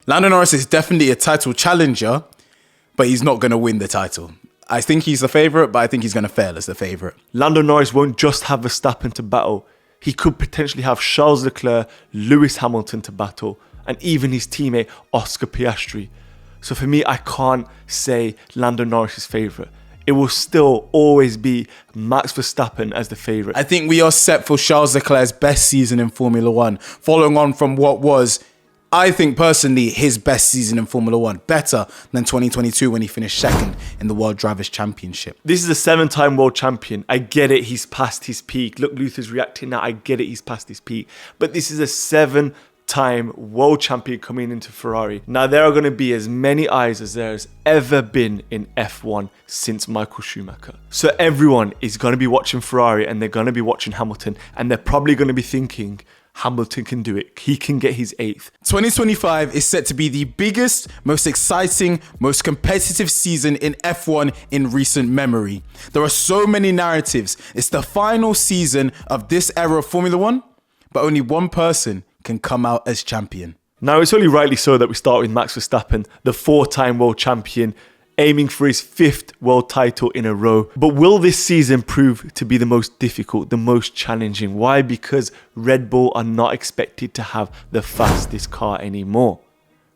Lando Norris is definitely a title challenger, but he's not going to win the title. I think he's the favourite, but I think he's going to fail as the favourite. Lando Norris won't just have Verstappen to battle. He could potentially have Charles Leclerc, Lewis Hamilton to battle, and even his teammate Oscar Piastri. So for me, I can't say Lando Norris is favourite. It will still always be Max Verstappen as the favourite. I think we are set for Charles Leclerc's best season in Formula One, following on from what was, I think personally, his best season in Formula One. Better than 2022 when he finished second in the World Drivers' Championship. This is a 7-time world champion. I get it, he's past his peak. Look, Luther's reacting now. I get it, he's past his peak. But this is a 7-time world champion coming into Ferrari. Now, there are going to be as many eyes as there has ever been in F1 since Michael Schumacher. So everyone is going to be watching Ferrari and they're going to be watching Hamilton, and they're probably going to be thinking, Hamilton can do it. He can get his 8th. 2025 is set to be the biggest, most exciting, most competitive season in F1 in recent memory. There are so many narratives. It's the final season of this era of Formula One, but only one person can come out as champion. Now, it's only rightly so that we start with Max Verstappen, the 4-time world champion, aiming for his 5th world title in a row. But will this season prove to be the most difficult, the most challenging? Why? Because Red Bull are not expected to have the fastest car anymore.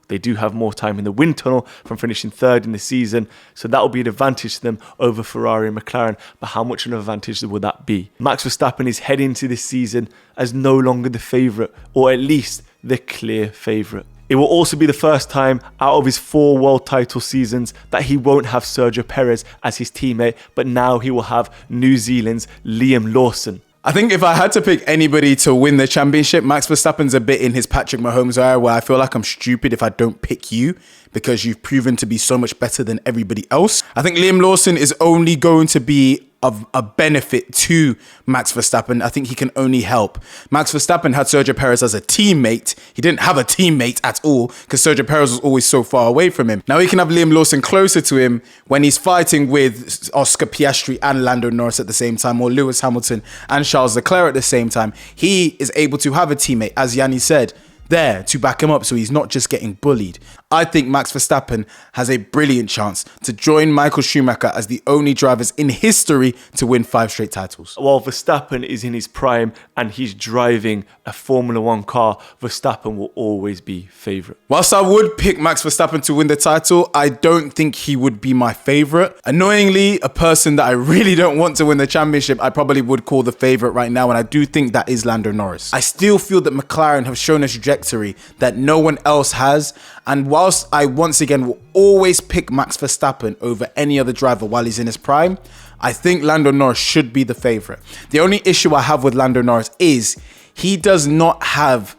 They do have more time in the wind tunnel from finishing 3rd in the season, so that will be an advantage to them over Ferrari and McLaren. But how much of an advantage would that be? Max Verstappen is heading into this season as no longer the favourite, or at least the clear favourite. It will also be the first time out of his 4 world title seasons that he won't have Sergio Perez as his teammate, but now he will have New Zealand's Liam Lawson. I think if I had to pick anybody to win the championship, Max Verstappen's a bit in his Patrick Mahomes era where I feel like I'm stupid if I don't pick you because you've proven to be so much better than everybody else. I think Liam Lawson is only going to be of a benefit to Max Verstappen. I think he can only help. Max Verstappen had Sergio Perez as a teammate. He didn't have a teammate at all because Sergio Perez was always so far away from him. Now he can have Liam Lawson closer to him when he's fighting with Oscar Piastri and Lando Norris at the same time, or Lewis Hamilton and Charles Leclerc at the same time. He is able to have a teammate, as Yanni said, there to back him up so he's not just getting bullied. I think Max Verstappen has a brilliant chance to join Michael Schumacher as the only drivers in history to win 5 straight titles. While Verstappen is in his prime and he's driving a Formula One car, Verstappen will always be favourite. Whilst I would pick Max Verstappen to win the title, I don't think he would be my favourite. Annoyingly, a person that I really don't want to win the championship, I probably would call the favourite right now, and I do think that is Lando Norris. I still feel that McLaren have shown a trajectory that no one else has, and whilst I once again will always pick Max Verstappen over any other driver while he's in his prime, I think Lando Norris should be the favourite. The only issue I have with Lando Norris is he does not have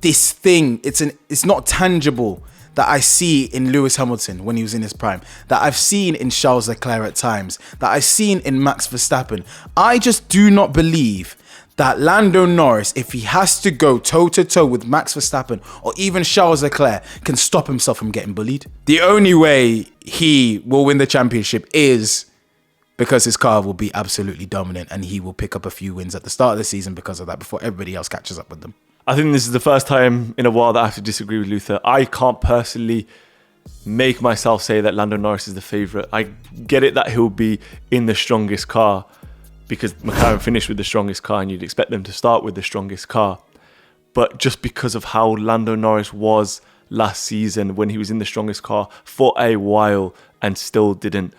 this thing. It's not tangible that I see in Lewis Hamilton when he was in his prime, that I've seen in Charles Leclerc at times, that I've seen in Max Verstappen. I just do not believe that Lando Norris, if he has to go toe-to-toe with Max Verstappen or even Charles Leclerc, can stop himself from getting bullied. The only way he will win the championship is because his car will be absolutely dominant and he will pick up a few wins at the start of the season because of that before everybody else catches up with them. I think this is the first time in a while that I have to disagree with Luther. I can't personally make myself say that Lando Norris is the favourite. I get it that he'll be in the strongest car, because McLaren finished with the strongest car and you'd expect them to start with the strongest car. But just because of how Lando Norris was last season when he was in the strongest car for a while and still didn't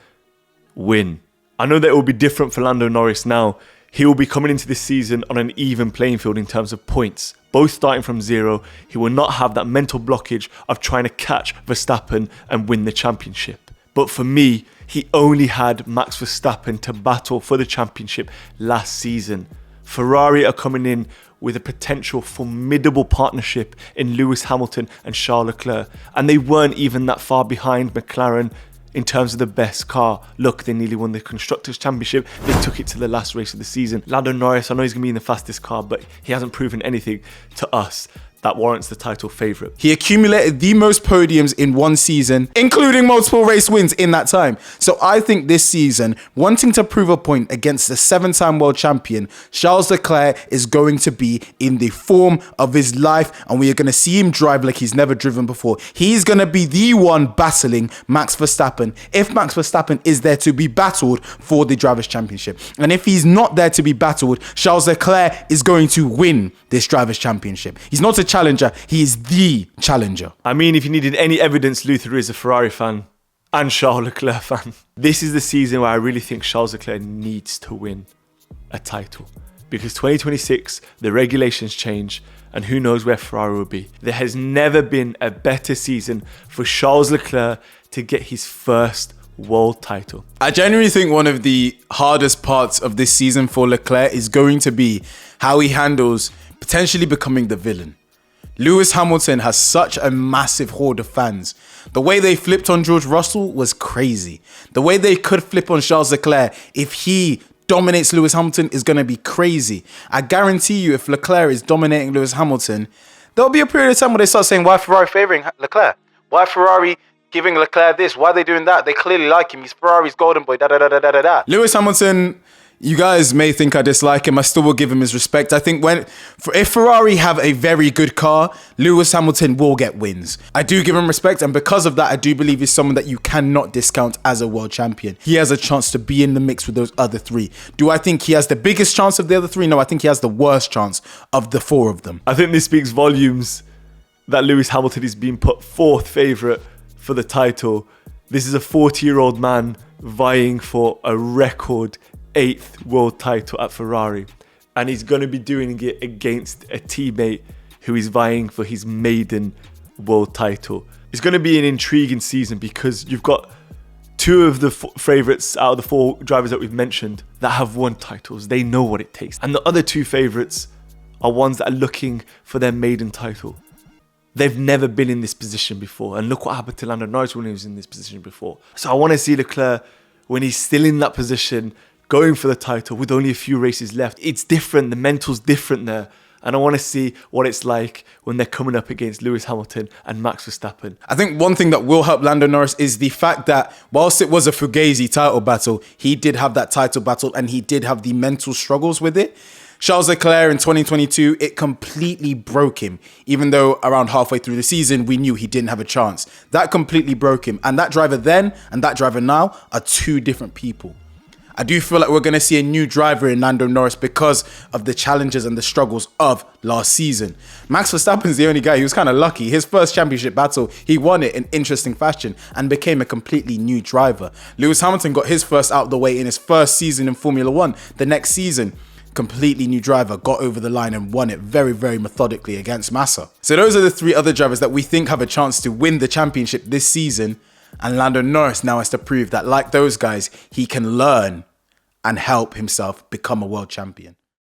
win. I know that it will be different for Lando Norris now. He will be coming into this season on an even playing field in terms of points, both starting from 0. He will not have that mental blockage of trying to catch Verstappen and win the championship. But for me, he only had Max Verstappen to battle for the championship last season. Ferrari are coming in with a potential formidable partnership in Lewis Hamilton and Charles Leclerc, and they weren't even that far behind McLaren in terms of the best car. Look, they nearly won the Constructors' Championship. They took it to the last race of the season. Lando Norris, I know he's going to be in the fastest car, but he hasn't proven anything to us. that warrants the title favourite. He accumulated the most podiums in one season, including multiple race wins in that time. So I think this season, wanting to prove a point against the 7-time world champion, Charles Leclerc is going to be in the form of his life, and we are going to see him drive like he's never driven before. He's going to be the one battling Max Verstappen, if Max Verstappen is there to be battled for the Drivers' Championship. And if he's not there to be battled, Charles Leclerc is going to win this Drivers' Championship. He's not a challenger, he is the challenger. I mean, if you needed any evidence, Luther is a Ferrari fan and Charles Leclerc fan. This is the season where I really think Charles Leclerc needs to win a title, because 2026, the regulations change, and who knows where Ferrari will be. There has never been a better season for Charles Leclerc to get his first world title. I genuinely think one of the hardest parts of this season for Leclerc is going to be how he handles potentially becoming the villain. Lewis Hamilton has such a massive horde of fans. The way they flipped on George Russell was crazy. The way they could flip on Charles Leclerc if he dominates Lewis Hamilton is going to be crazy. I guarantee you, if Leclerc is dominating Lewis Hamilton, there'll be a period of time where they start saying, why Ferrari favouring Leclerc? Why Ferrari giving Leclerc this? Why are they doing that? They clearly like him. He's Ferrari's golden boy. Da. Lewis Hamilton, you guys may think I dislike him. I still will give him his respect. I think if Ferrari have a very good car, Lewis Hamilton will get wins. I do give him respect, and because of that, I do believe he's someone that you cannot discount as a world champion. He has a chance to be in the mix with those other three. Do I think he has the biggest chance of the other three? No, I think he has the worst chance of the four of them. I think this speaks volumes that Lewis Hamilton is being put fourth favourite for the title. This is a 40-year-old man vying for a record 8th world title at Ferrari, and he's going to be doing it against a teammate who is vying for his maiden world title. It's going to be an intriguing season because you've got two of the favourites out of the 4 drivers that we've mentioned that have won titles. They know what it takes. And the other 2 favourites are ones that are looking for their maiden title. They've never been in this position before. And look what happened to Lando Norris when he was in this position before. So I want to see Leclerc, when he's still in that position, going for the title with only a few races left. It's different. The mental's different there. And I want to see what it's like when they're coming up against Lewis Hamilton and Max Verstappen. I think one thing that will help Lando Norris is the fact that whilst it was a Fugazi title battle, he did have that title battle and he did have the mental struggles with it. Charles Leclerc in 2022, it completely broke him. Even though around halfway through the season, we knew he didn't have a chance. That completely broke him. And that driver then and that driver now are 2 different people. I do feel like we're going to see a new driver in Lando Norris because of the challenges and the struggles of last season. Max Verstappen's the only guy who was kind of lucky. His first championship battle, he won it in interesting fashion and became a completely new driver. Lewis Hamilton got his first out of the way in his first season in Formula 1. The next season, completely new driver, got over the line and won it very, very methodically against Massa. So those are the 3 other drivers that we think have a chance to win the championship this season. And Lando Norris now has to prove that, like those guys, he can learn and help himself become a world champion.